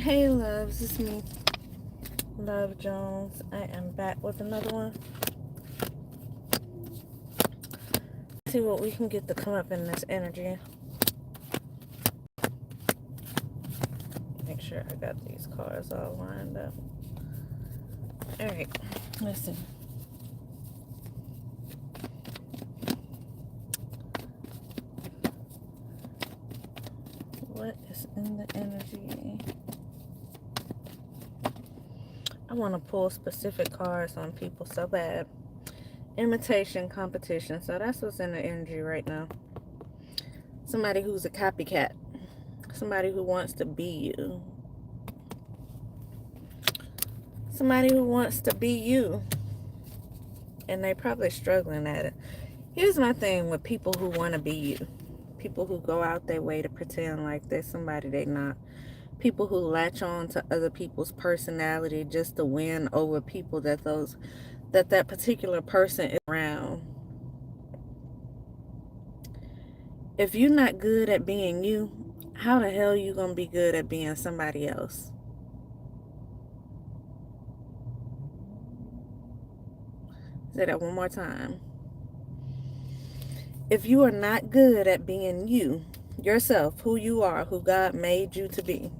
Hey loves, it's me, Love Jones. I am back with another one. See what we can get to come up in this energy. Make sure I got these cards all lined up. Alright, listen. What is in the energy? I want to pull specific cards on people so bad. Imitation competition. So that's what's in the energy right now. Somebody who's a copycat. Somebody who wants to be you. Somebody who wants to be you. And they're probably struggling at it. Here's my thing with people who want to be you. People who go out their way to pretend like they're somebody they're not. People who latch on to other people's personality just to win over people that particular person is around. If you're not good at being you, how the hell are you going to be good at being somebody else? Say that one more time. If you are not good at being you, yourself, who you are, who God made you to be,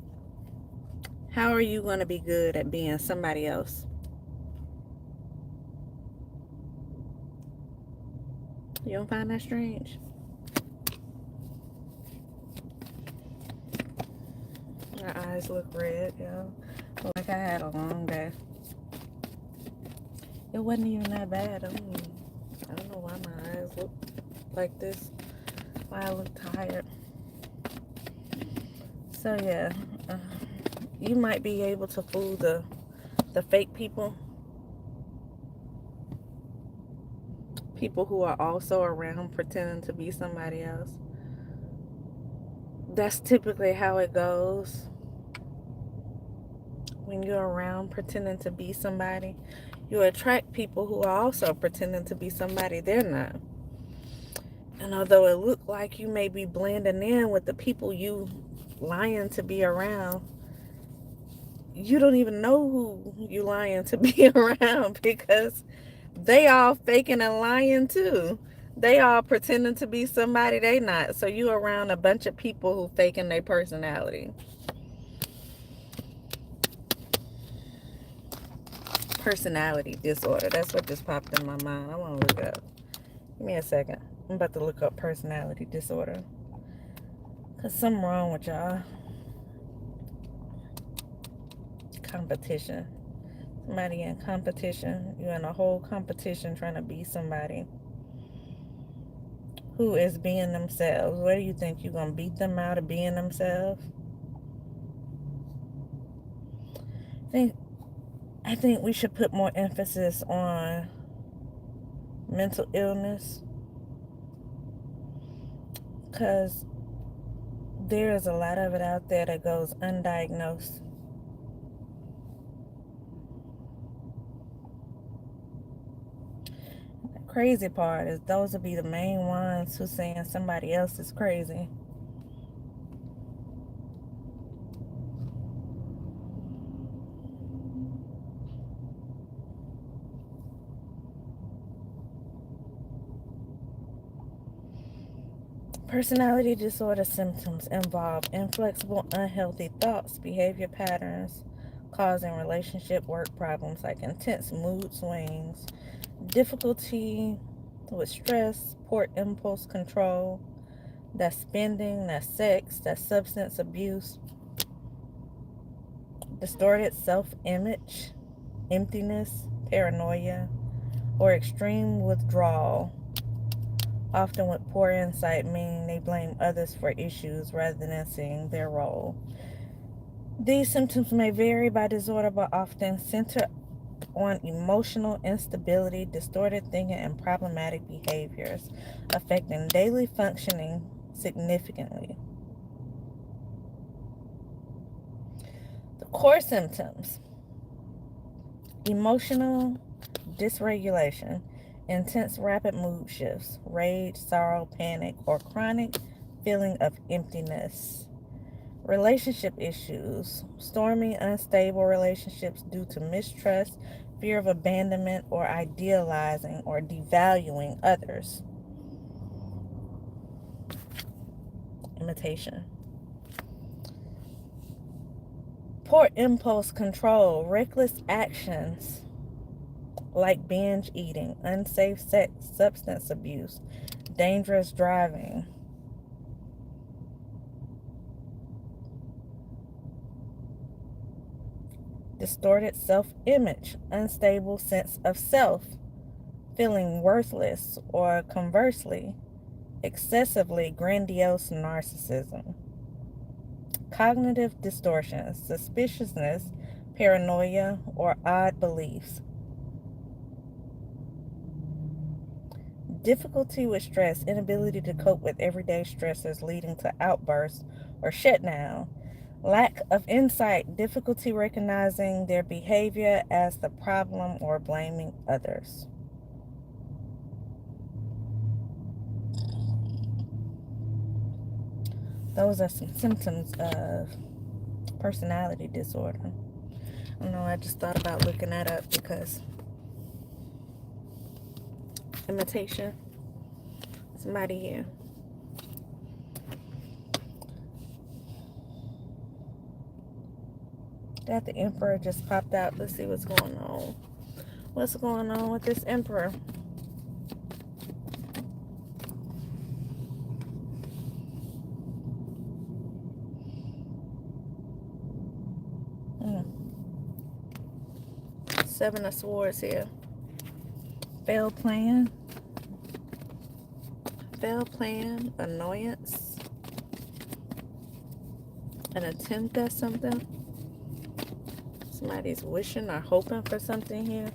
how are you going to be good at being somebody else? You don't find that strange? My eyes look red, yo. Like I had a long day. It wasn't even that bad. I don't know why my eyes look like this. Why I look tired. So yeah, you might be able to fool the fake people. People who are also around pretending to be somebody else. That's typically how it goes. When you're around pretending to be somebody, you attract people who are also pretending to be somebody they're not. And although it looked like you may be blending in with the people you lying to be around, you don't even know who you lying to be around, because they all faking and lying too. They all pretending to be somebody they not. So you around a bunch of people who faking their personality. Personality disorder. That's what just popped in my mind. I want to look up. Give me a second. I'm about to look up personality disorder. Because something wrong with y'all. Competition. Somebody in competition. You're in a whole competition trying to be somebody who is being themselves. What do you think? You're going to beat them out of being themselves? I think we should put more emphasis on mental illness, because there is a lot of it out there that goes undiagnosed. The crazy part is those will be the main ones who saying somebody else is crazy. Personality disorder symptoms involve inflexible, unhealthy thoughts, behavior patterns, causing relationship work problems like intense mood swings, difficulty with stress, poor impulse control, that's spending, that's sex, that's substance abuse, distorted self-image, emptiness, paranoia, or extreme withdrawal, often with poor insight, meaning they blame others for issues rather than seeing their role. These symptoms may vary by disorder, but often center on emotional instability, distorted thinking, and problematic behaviors, affecting daily functioning significantly. The core symptoms: emotional dysregulation, intense rapid mood shifts, rage, sorrow, panic, or chronic feeling of emptiness, Relationship issues. Stormy, unstable relationships due to mistrust, fear of abandonment, or idealizing or devaluing others. Imitation. Poor impulse control. Reckless actions like binge eating, unsafe sex, substance abuse, dangerous driving. Distorted self-image, unstable sense of self, feeling worthless, or conversely, excessively grandiose narcissism. Cognitive distortions, suspiciousness, paranoia, or odd beliefs. Difficulty with stress, inability to cope with everyday stressors leading to outbursts or shutdown. Lack of insight, difficulty recognizing their behavior as the problem or blaming others. Those are some symptoms of personality disorder. I know I just thought about looking that up because imitation. Somebody here. That the Emperor just popped out. Let's see what's going on. What's going on with this Emperor? Seven of Swords here. Failed plan. Failed plan. Annoyance. An attempt at something. Somebody's wishing or hoping for something here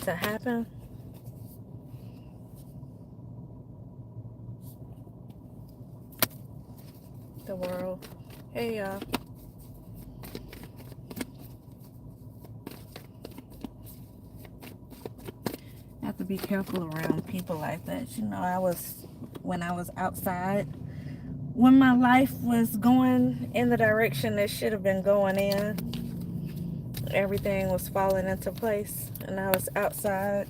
to happen. The World. Hey, y'all. Have to be careful around people like that. You know, when I was outside, when my life was going in the direction it should have been going in, everything was falling into place, and I was outside.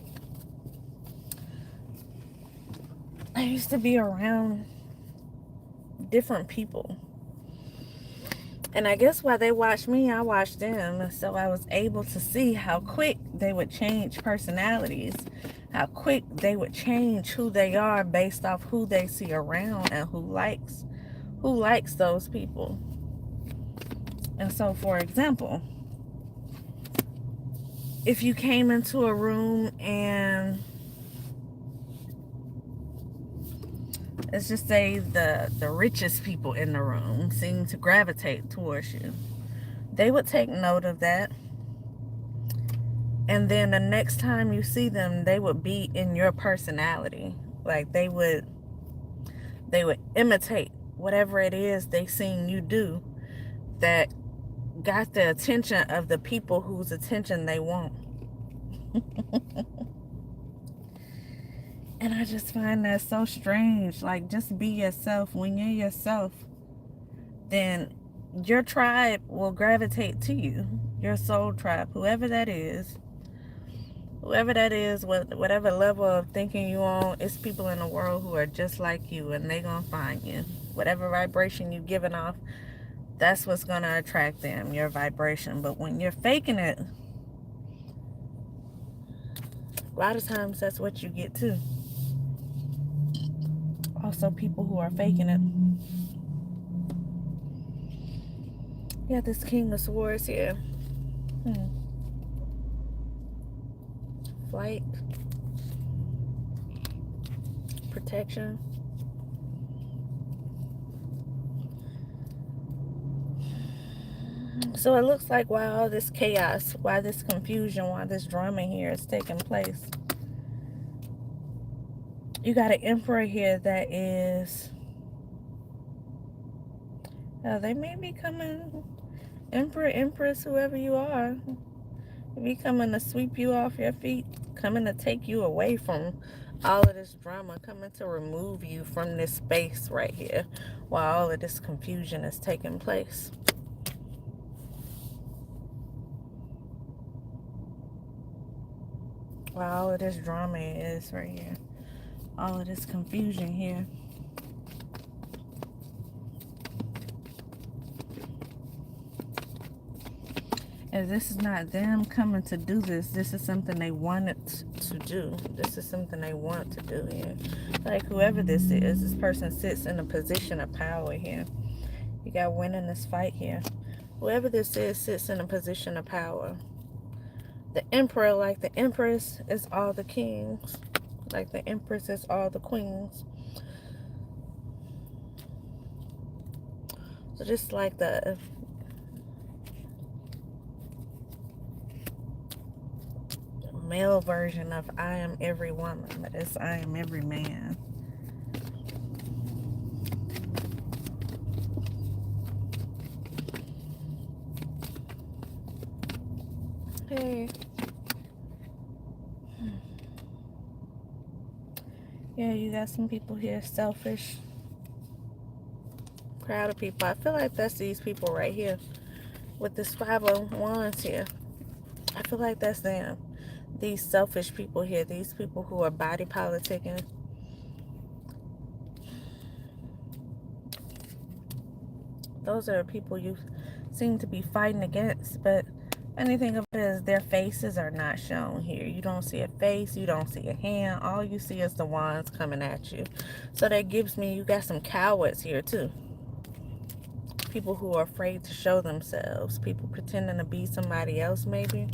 I used to be around different people. And I guess while they watched me, I watched them. And so I was able to see how quick they would change personalities, how quick they would change who they are based off who they see around and who likes those people. And so, for example, if you came into a room and let's just say the richest people in the room seem to gravitate towards you, they would take note of that. And then the next time you see them, they would be in your personality. Like they would imitate whatever it is they seen you do that got the attention of the people whose attention they want. And I just find that so strange. Like, just be yourself. When you're yourself, then your tribe will gravitate to you. Your soul tribe, whoever that is, whatever level of thinking you on, it's people in the world who are just like you, and they gonna find you. Whatever vibration you giving off, that's what's gonna attract them, your vibration. But when you're faking it, a lot of times that's what you get too. Also, people who are faking it. Yeah, this King of Swords here. Flight. Protection. So it looks like while all this chaos, while this confusion, while this drama here is taking place, you got an Emperor here that is, they may be coming, Emperor, Empress, whoever you are, be coming to sweep you off your feet, coming to take you away from all of this drama, coming to remove you from this space right here while all of this confusion is taking place. While all of this drama is right here. All of this confusion here. And this is not them coming to do this. This is something they wanted to do. This is something they want to do here. Like whoever this is, this person sits in a position of power here. You got winning this fight here. Whoever this is sits in a position of power. The emperor, like the empress, is all the kings. Like the empress is all the queens. So just like the male version of I am every woman, but it's I am every man. Hey. Yeah, you got some people here selfish. Crowd of people. I feel like that's these people right here with this 5 of Wands here. I feel like that's them. These selfish people here. These people who are body politicking. Those are the people you seem to be fighting against. But anything of it is their faces are not shown here. You don't see a face. You don't see a hand. All you see is the wands coming at you. So that gives me you got some cowards here too. People who are afraid to show themselves. People pretending to be somebody else maybe.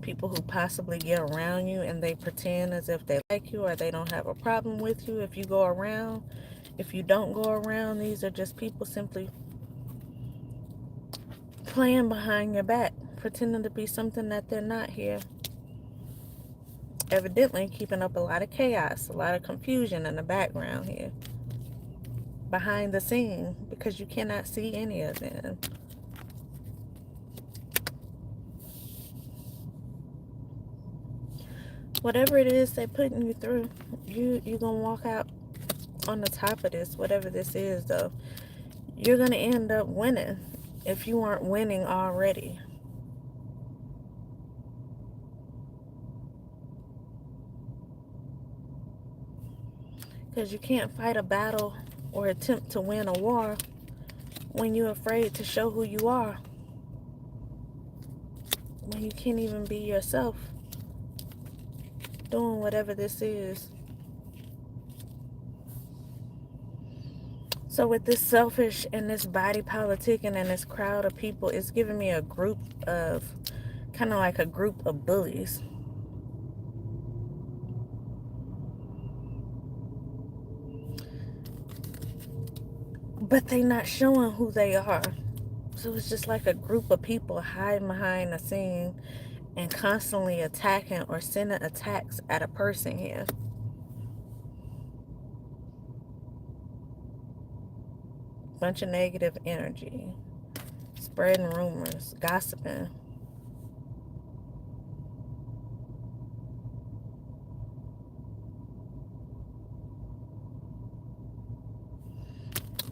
People who possibly get around you and they pretend as if they like you or they don't have a problem with you if you go around. If you don't go around, these are just people simply playing behind your back, pretending to be something that they're not here. Evidently keeping up a lot of chaos, a lot of confusion in the background here. Behind the scene, because you cannot see any of them. Whatever it is they're putting you through, you're going to walk out on the top of this, whatever this is, though. You're going to end up winning if you aren't winning already. Because you can't fight a battle or attempt to win a war when you're afraid to show who you are. When you can't even be yourself doing whatever this is. So with this selfish and this body politicking and this crowd of people, it's giving me a group of, kind of like a group of bullies. But they not showing who they are. So it's just like a group of people hiding behind the scene and constantly attacking or sending attacks at a person here. Bunch of negative energy. Spreading rumors. Gossiping.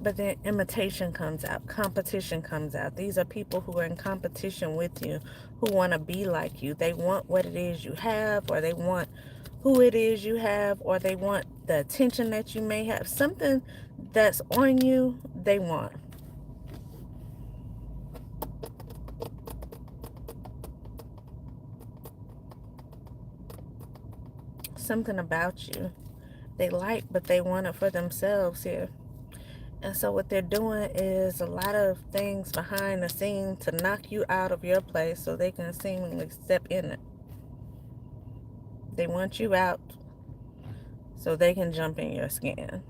But then imitation comes out. Competition comes out. These are people who are in competition with you, who want to be like you. They want what it is you have, or they want who it is you have, or they want the attention that you may have. Something that's on you, they want. Something about you they like, but they want it for themselves here. And so what they're doing is a lot of things behind the scenes to knock you out of your place so they can seemingly step in it. They want you out so they can jump in your skin.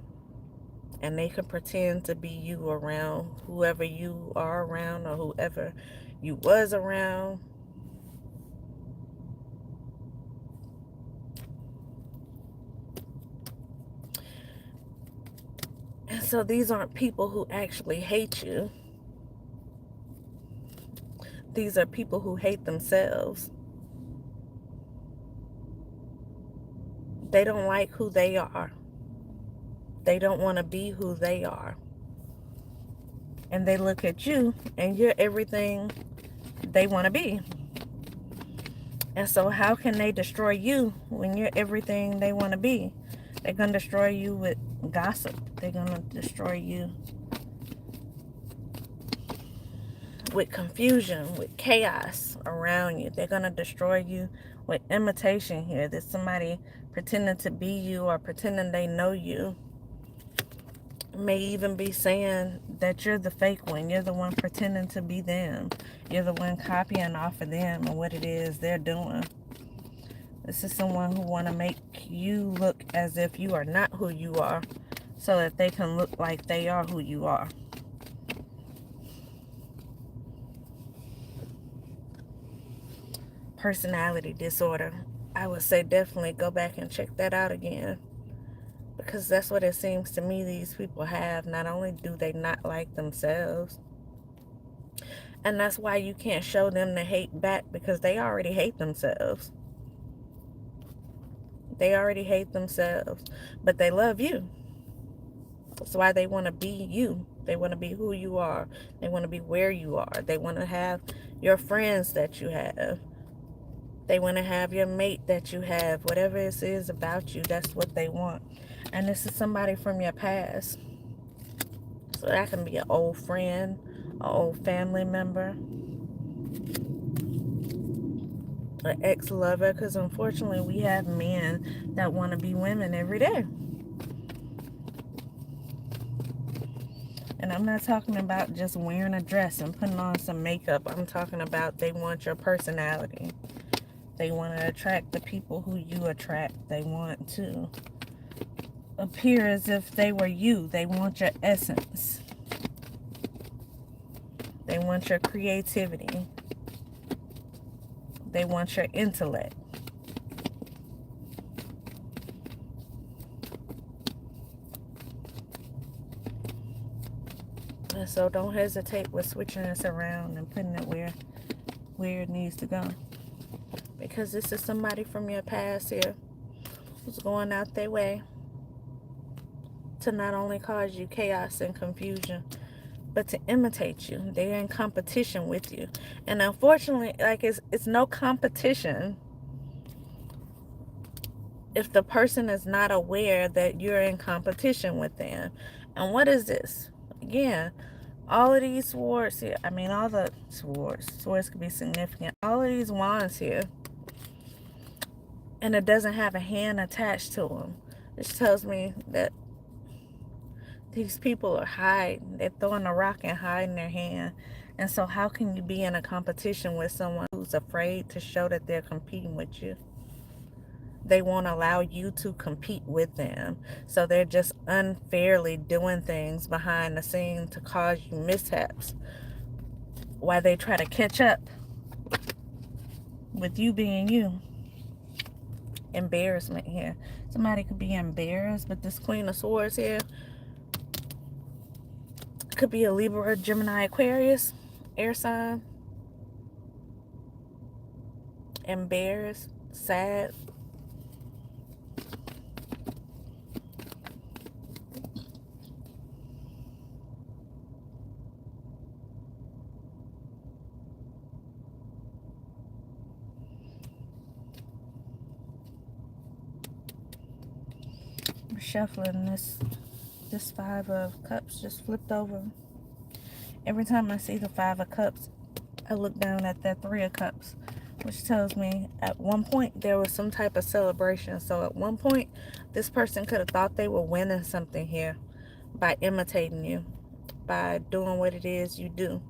And they can pretend to be you around whoever you are around or whoever you was around. And so these aren't people who actually hate you. These are people who hate themselves. They don't like who they are. They don't want to be who they are. And they look at you and you're everything they want to be. And so how can they destroy you when you're everything they want to be? They're going to destroy you with gossip. They're going to destroy you with confusion, with chaos around you. They're going to destroy you with imitation here. There's somebody pretending to be you or pretending they know you. May even be saying that you're the fake one. You're the one pretending to be them. You're the one copying off of them and what it is they're doing. This is someone who want to make you look as if you are not who you are so that they can look like they are who you are. Personality disorder. I would say definitely go back and check that out again, because that's what it seems to me these people have. Not only do they not like themselves, and that's why you can't show them the hate back, because they already hate themselves. They already hate themselves, but they love you. That's why they want to be you. They want to be who you are. They want to be where you are. They want to have your friends that you have. They want to have your mate that you have. Whatever it is about you, that's what they want. And this is somebody from your past. So that can be an old friend, an old family member, an ex-lover, because unfortunately we have men that want to be women every day. And I'm not talking about just wearing a dress and putting on some makeup. I'm talking about they want your personality. They want to attract the people who you attract. They want to appear as if they were you. They want your essence. They want your creativity. They want your intellect. And so don't hesitate with switching this around and putting it where it needs to go. Because this is somebody from your past here who's going out their way to not only cause you chaos and confusion, but to imitate you. They're in competition with you. And unfortunately, like it's no competition if the person is not aware that you're in competition with them. And what is this? Again, all of these swords here, I mean, all the swords could be significant. All of these wands here, and it doesn't have a hand attached to them. This tells me that these people are hiding. They're throwing a rock and hiding their hand. And so how can you be in a competition with someone who's afraid to show that they're competing with you? They won't allow you to compete with them. So they're just unfairly doing things behind the scenes to cause you mishaps while they try to catch up with you being you. Embarrassment here. Somebody could be embarrassed, but this Queen of Swords here could be a Libra, Gemini, Aquarius, air sign. Embarrassed, sad. I'm shuffling this Five of Cups just flipped over. Every time I see the Five of Cups, I look down at that Three of Cups, which tells me at one point there was some type of celebration. So at one point, this person could have thought they were winning something here by imitating you, by doing what it is you do,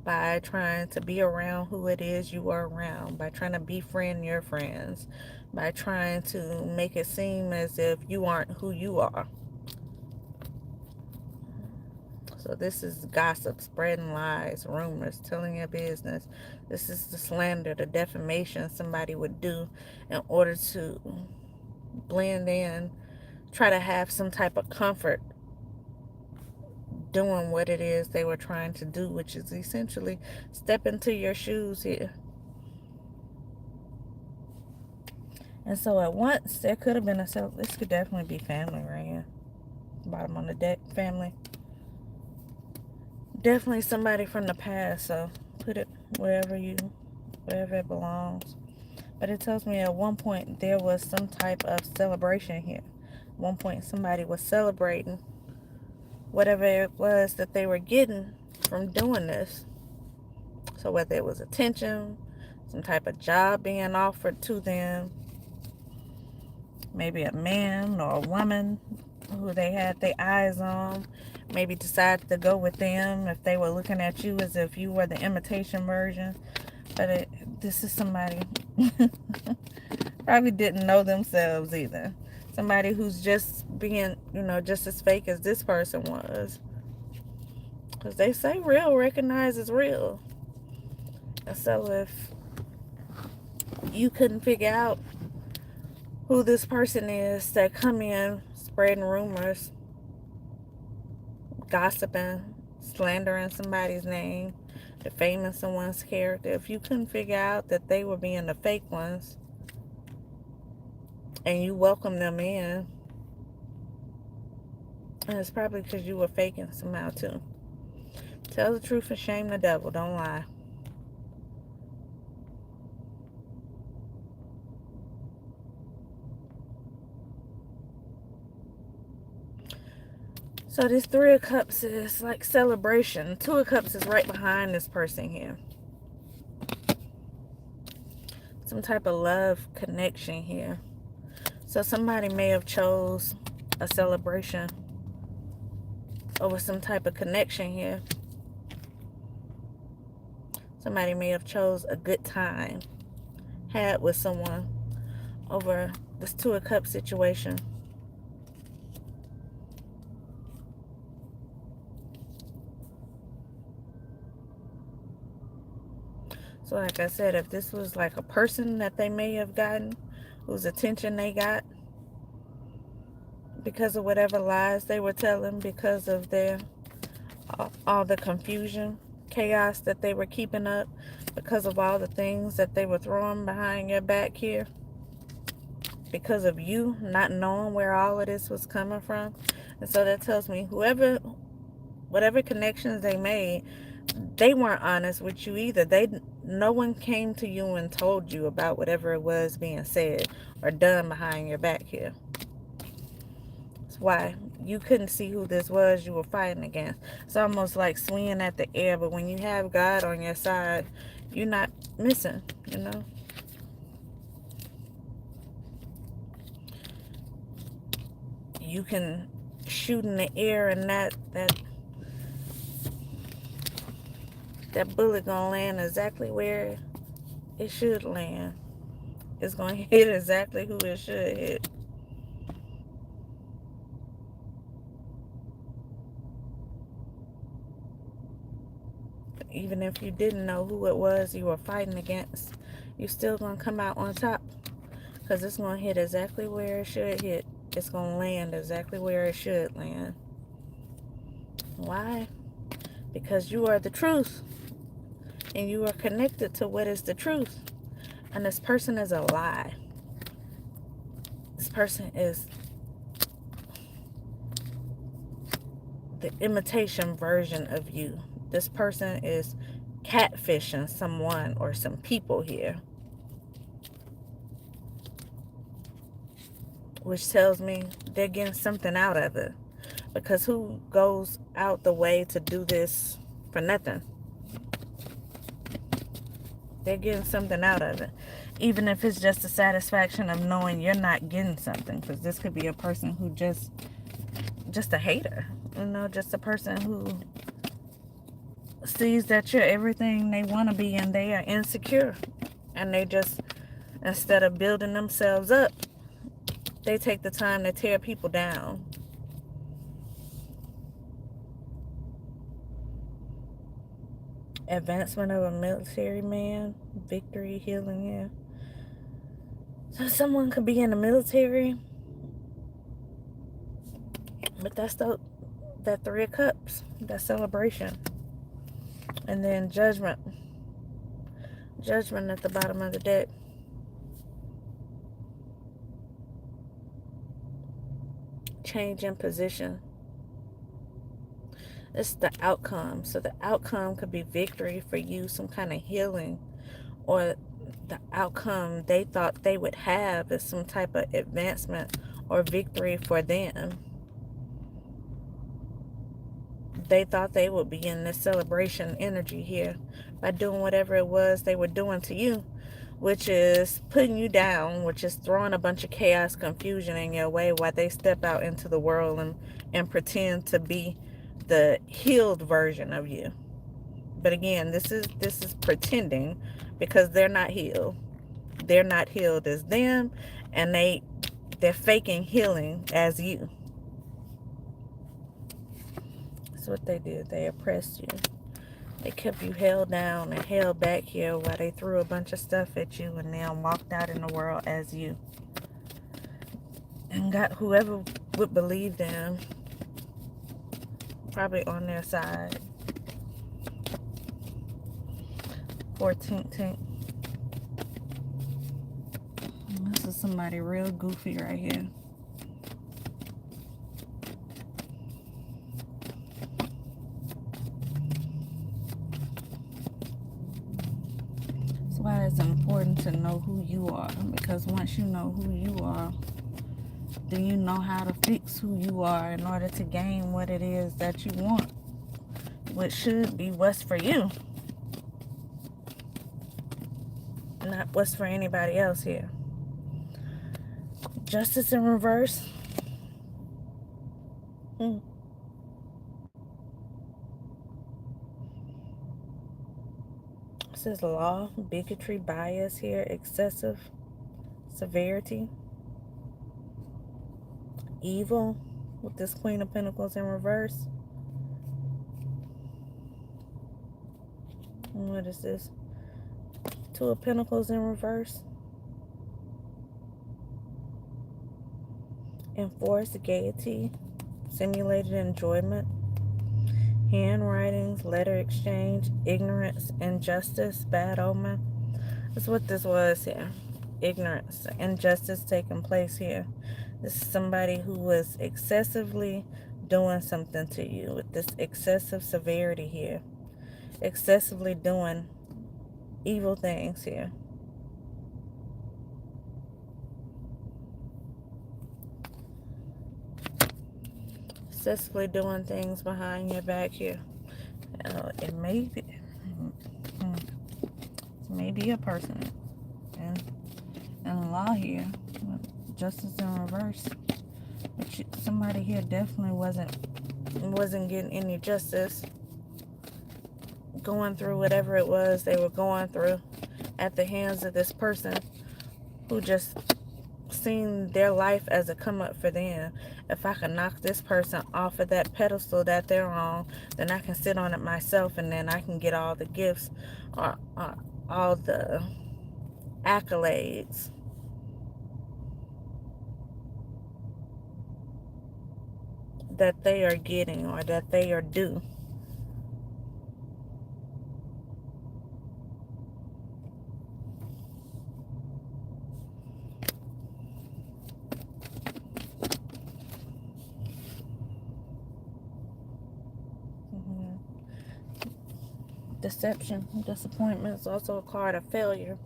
by trying to be around who it is you are around, by trying to befriend your friends, by trying to make it seem as if you aren't who you are. So this is gossip, spreading lies, rumors, telling your business. This is the slander, the defamation somebody would do in order to blend in, try to have some type of comfort doing what it is they were trying to do, which is essentially step into your shoes here. And so at once, there could have been this could definitely be family right here. bottom on the deck, family. Definitely somebody from the past, so put it wherever it belongs. But it tells me at one point there was some type of celebration here. At one point somebody was celebrating whatever it was that they were getting from doing this. So whether it was attention, some type of job being offered to them, maybe a man or a woman who they had their eyes on, maybe decided to go with them if they were looking at you as if you were the imitation version. But this is somebody probably didn't know themselves either. Somebody who's just being, just as fake as this person was. Because they say real recognizes real. And so if you couldn't figure out who this person is that come in spreading rumors, gossiping, slandering somebody's name, defaming someone's character, if you couldn't figure out that they were being the fake ones and you welcome them in, and it's probably because you were faking somehow too. Tell the truth and shame the devil. Don't lie. So this Three of Cups is like celebration. Two of Cups is right behind this person here. Some type of love connection here. So somebody may have chose a celebration over some type of connection here. Somebody may have chose a good time had with someone over this Two of Cups situation. So like I said, if this was like a person that they may have gotten, whose attention they got because of whatever lies they were telling, because of their all the confusion, chaos that they were keeping up, because of all the things that they were throwing behind your back here, because of you not knowing where all of this was coming from. And so that tells me whatever connections they made, they weren't honest with you either. No one came to you and told you about whatever it was being said or done behind your back here. That's why you couldn't see who this was you were fighting against. It's almost like swinging at the air, but when you have God on your side, you're not missing, You can shoot in the air and that bullet gonna land exactly where it should land. It's gonna hit exactly who it should hit. Even if you didn't know who it was you were fighting against, you're still gonna come out on top, because it's gonna hit exactly where it should hit. It's gonna land exactly where it should land. Why? Because you are the truth, and you are connected to what is the truth. And this person is a lie. This person is the imitation version of you. This person is catfishing someone or some people here, which tells me they're getting something out of it. Because who goes out the way to do this for nothing? They're getting something out of it. Even if it's just the satisfaction of knowing you're not getting something. Because this could be a person who just a hater. Just a person who sees that you're everything they want to be, and they are insecure. And they just, instead of building themselves up, they take the time to tear people down. Advancement of a military man. Victory, healing, yeah. So someone could be in the military, but that's that Three of Cups, that celebration. And then judgment. Judgment at the bottom of the deck. Change in position. It's the outcome. So the outcome could be victory for you, some kind of healing, or the outcome they thought they would have is some type of advancement or victory for them. They thought they would be in this celebration energy here by doing whatever it was they were doing to you, which is putting you down, which is throwing a bunch of chaos, confusion in your way while they step out into the world and pretend to be the healed version of you. But again, this is pretending, because they're not healed. They're not healed as them, and they're faking healing as you. That's what they did. They oppressed you. They kept you held down and held back here while they threw a bunch of stuff at you and then walked out in the world as you. And got whoever would believe them probably on their side. 14th. This is somebody real goofy right here. That's why it's important to know who you are, because once you know who you are, then you know how to fix who you are in order to gain what it is that you want, which should be what's for you, not what's for anybody else here. Justice in reverse. This is law, bigotry, bias here, excessive severity, evil with this Queen of Pentacles in reverse. And what is this? Two of Pentacles in reverse. Enforced gaiety, simulated enjoyment, handwritings, letter exchange, ignorance, injustice, bad omen. That's what this was here. Ignorance, injustice taking place here. This is somebody who was excessively doing something to you with this excessive severity here. Excessively doing evil things here. Excessively doing things behind your back here. It may be a person in law here. Justice in reverse. But somebody here definitely wasn't getting any justice, going through whatever it was they were going through at the hands of this person who just seen their life as a come up for them. If I can knock this person off of that pedestal that they're on, then I can sit on it myself, and then I can get all the gifts, or all the accolades. That they are getting, or that they are due. Deception, disappointment is also a card of failure.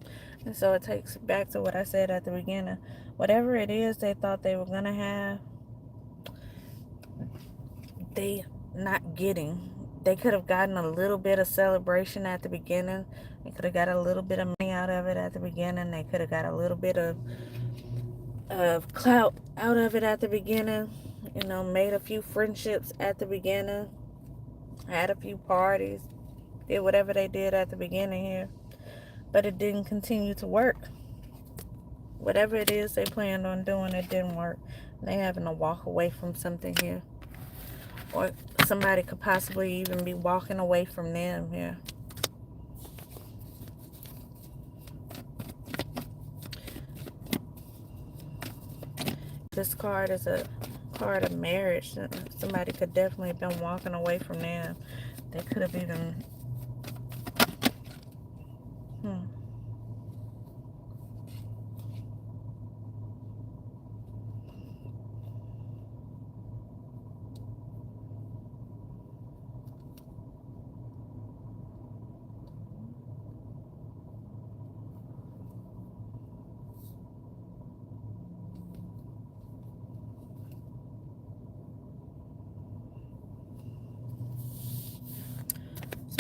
And so it takes back to what I said at the beginning. Whatever it is they thought they were going to have, they not getting. They could have gotten a little bit of celebration at the beginning. They could have got a little bit of money out of it at the beginning. They could have got a little bit of clout out of it at the beginning. You know, made a few friendships at the beginning. Had a few parties. Did whatever they did at the beginning here. But it didn't continue to work. Whatever it is they planned on doing, it didn't work. They having to walk away from something here. Or somebody could possibly even be walking away from them here. This card is a card of marriage. Somebody could definitely have been walking away from them. They could have even...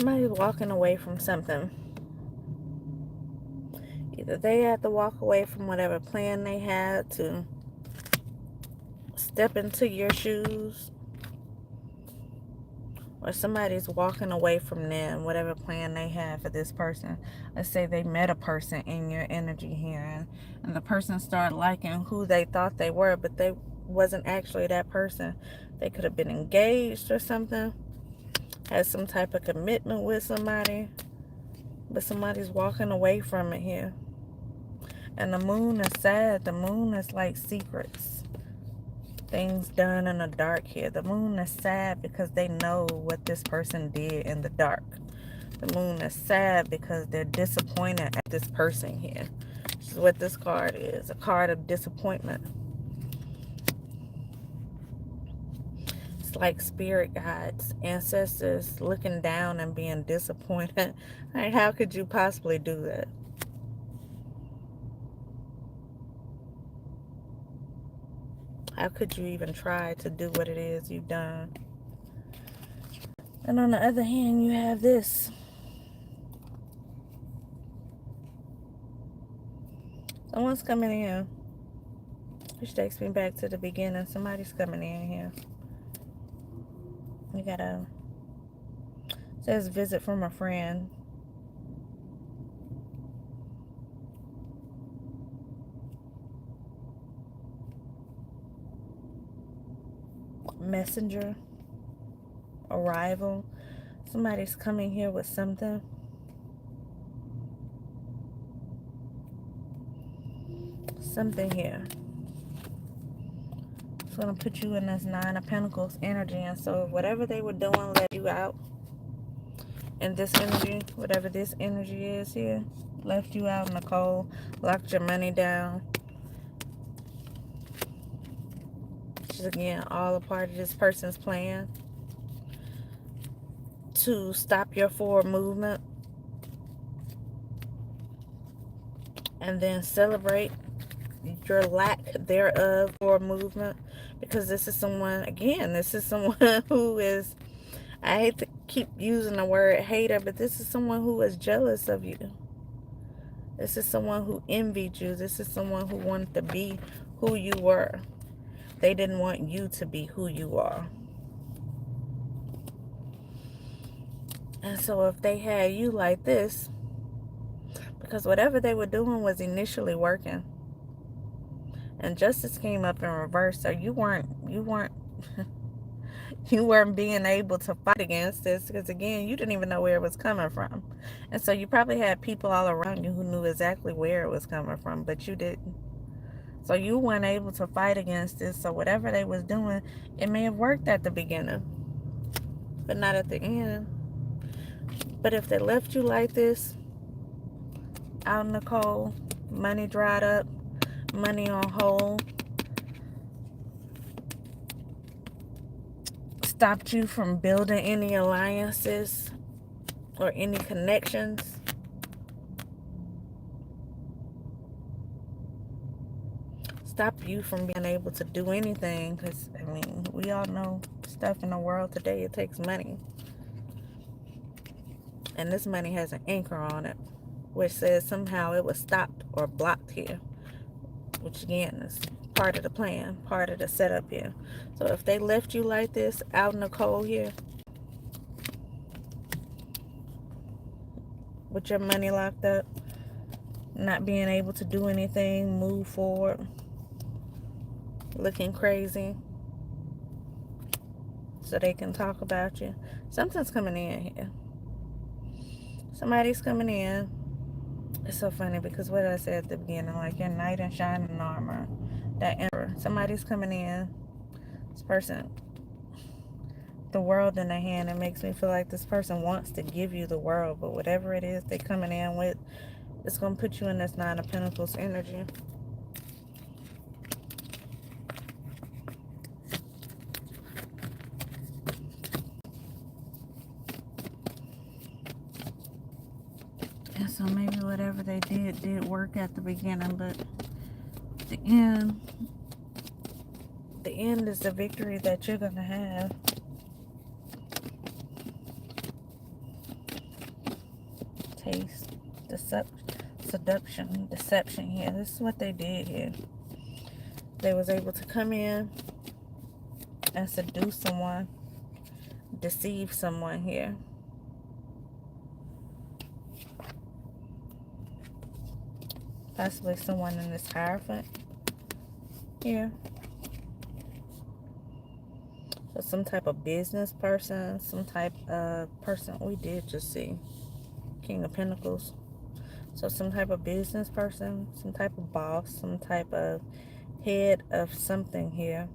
Somebody's walking away from something. Either they had to walk away from whatever plan they had to step into your shoes, or somebody's walking away from them, whatever plan they had for this person. Let's say they met a person in your energy here, and the person started liking who they thought they were, but they wasn't actually that person. They could have been engaged or something, had some type of commitment with somebody, but somebody's walking away from it here. And the moon is sad. The moon is like secrets, things done in the dark here. The moon is sad because they know what this person did in the dark. The moon is sad because they're disappointed at this person here. This is what this card is, a card of disappointment. It's like spirit guides, ancestors looking down and being disappointed. Like, how could you possibly do that? How could you even try to do what it is you've done? And on the other hand, you have this. Someone's coming in. Which takes me back to the beginning. Somebody's coming in here. You gotta... It says visit from a friend. Messenger. Arrival. Somebody's coming here with something. Something here. It's going to put you in this Nine of Pentacles energy. And so whatever they were doing let you out. And this energy, whatever this energy is here, left you out in the cold, locked your money down. Which is again all a part of this person's plan to stop your forward movement and then celebrate your lack thereof for movement. Because this is someone, again, this is someone who is, I hate to keep using the word hater, but this is someone who is jealous of you. This is someone who envied you. This is someone who wanted to be who you were. They didn't want you to be who you are. And so if they had you like this, because whatever they were doing was initially working, and justice came up in reverse, so you weren't you weren't being able to fight against this, because again, you didn't even know where it was coming from. And so you probably had people all around you who knew exactly where it was coming from, but you didn't. So you weren't able to fight against this. So whatever they was doing, it may have worked at the beginning, but not at the end. But if they left you like this, out in the cold, money dried up, money on hold, stopped you from building any alliances or any connections, stop you from being able to do anything, because I mean, we all know stuff in the world today, it takes money, and this money has an anchor on it which says somehow it was stopped or blocked here, which again is part of the plan, part of the setup here. So if they left you like this out in the cold here with your money locked up, not being able to do anything, move forward, looking crazy so they can talk about you, something's coming in here. Somebody's coming in. It's so funny because what I said at the beginning, like your knight in shining armor, that emperor, somebody's coming in. This person, the world in their hand, it makes me feel like this person wants to give you the world, but whatever it is they coming in with, it's going to put you in this Nine of Pentacles energy. And so maybe whatever they did work at the beginning, but the end is the victory that you're going to have. taste, seduction, deception here. This is what they did here. They was able to come in and seduce someone, deceive someone here. Possibly someone in this Hierophant here. So some type of business person, some type of person. We did just see King of Pentacles. So some type of business person, some type of boss, some type of head of something here.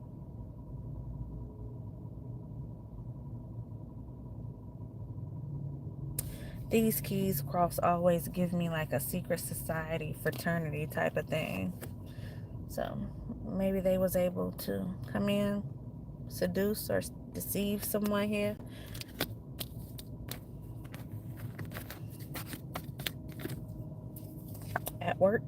These keys cross always give me like a secret society, fraternity type of thing. So maybe they was able to come in, seduce or deceive someone here. At work.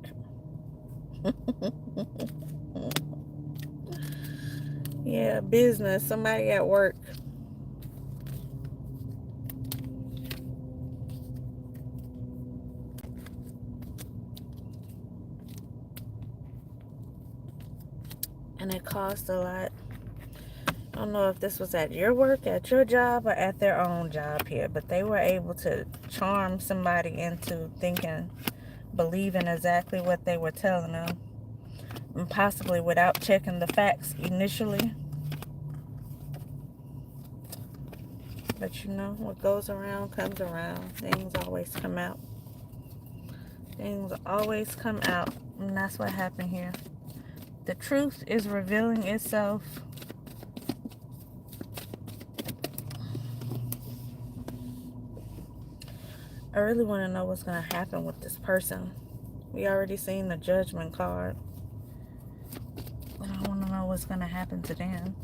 Yeah, business, somebody at work. And it cost a lot. I don't know if this was at your work, at your job, or at their own job here, but they were able to charm somebody into thinking, believing exactly what they were telling them, and possibly without checking the facts initially. But you know, what goes around comes around. Things always come out. Things always come out, and that's what happened here. The truth is revealing itself. I really want to know what's going to happen with this person. We already seen the Judgment card. And I want to know what's going to happen to them.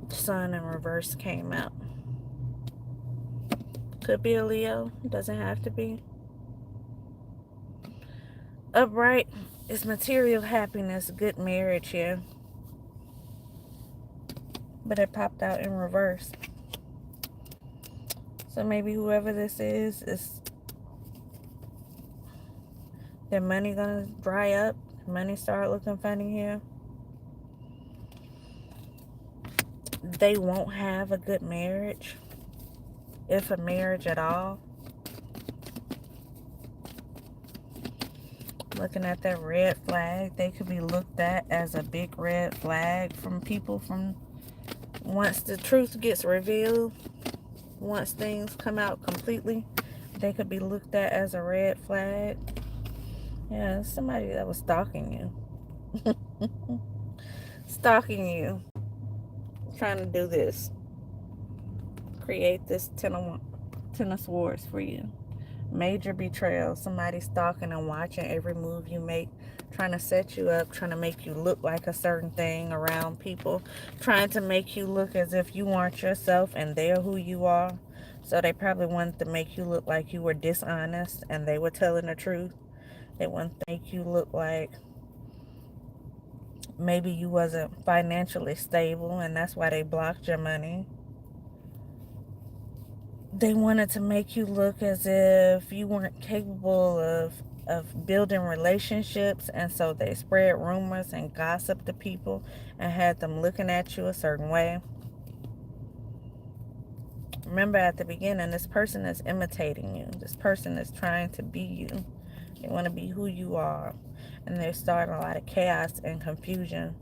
Sun in reverse came out. Could be a Leo. Doesn't have to be. Upright is material happiness, good marriage here. But it popped out in reverse. So maybe whoever this is their money gonna dry up. Money start looking funny here. They won't have a good marriage, if a marriage at all. Looking at that red flag, they could be looked at as a big red flag from people from once the truth gets revealed. Once things come out completely, they could be looked at as a red flag. Yeah, somebody that was stalking you. Stalking you. Trying to do this. Create this Ten of Swords for you. Major betrayal. Somebody stalking and watching every move you make. Trying to set you up. Trying to make you look like a certain thing around people. Trying to make you look as if you aren't yourself and they're who you are. So they probably wanted to make you look like you were dishonest and they were telling the truth. They wanted to make you look like maybe you wasn't financially stable and that's why they blocked your money. They wanted to make you look as if you weren't capable of building relationships, and so they spread rumors and gossip to people and had them looking at you a certain way. Remember at the beginning, this person is imitating you. This person is trying to be you. They want to be who you are. And they're starting a lot of chaos and confusion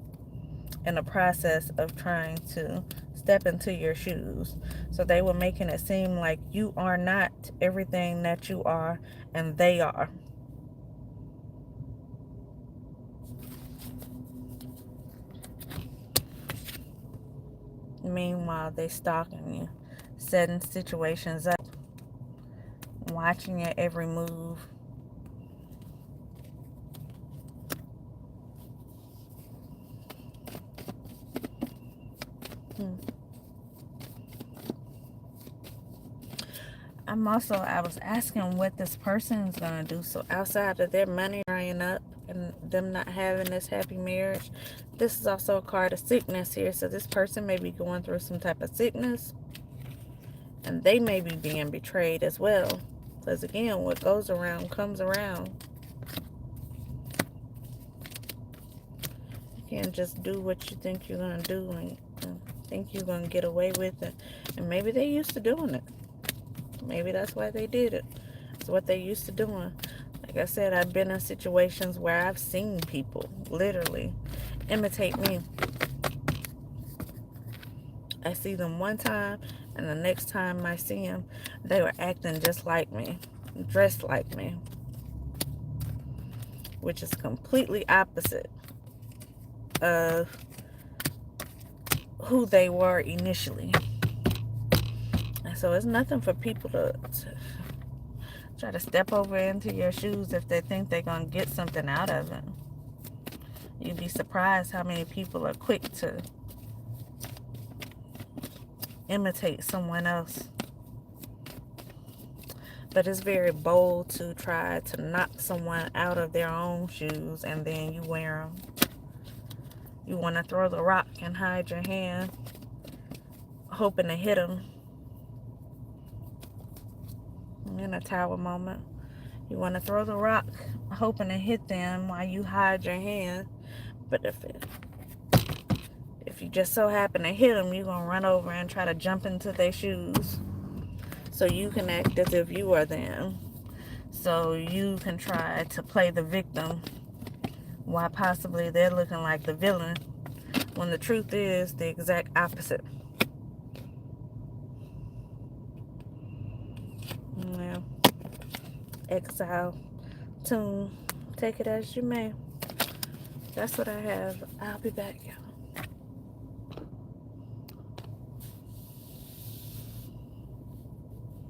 in the process of trying to step into your shoes. So they were making it seem like you are not everything that you are, and they are. Meanwhile, they stalking you, setting situations up, watching your every move. I was asking what this person is going to do. So outside of their money drying up and them not having this happy marriage, this is also a card of sickness here. So this person may be going through some type of sickness. And they may be being betrayed as well. Because again, what goes around comes around. You can't just do what you think you're going to do and think you're going to get away with it. And maybe they used to doing it. Maybe that's why they did it. It's what they used to doing. Like I said, I've been in situations where I've seen people literally imitate me. I see them one time, and the next time I see them, they were acting just like me, dressed like me, which is completely opposite of who they were initially. And so it's nothing for people to try to step over into your shoes if they think they're going to get something out of it. You'd be surprised how many people are quick to imitate someone else. But it's very bold to try to knock someone out of their own shoes and then you wear them. You want to throw the rock and hide your hand, hoping to hit them. In a tower moment, you want to throw the rock, hoping to hit them while you hide your hand. But if you just so happen to hit them, you're going to run over and try to jump into their shoes so you can act as if you are them. So you can try to play the victim while possibly they're looking like the villain, when the truth is the exact opposite. Yeah. Exile, tune, take it as you may. That's what I have. I'll be back, y'all.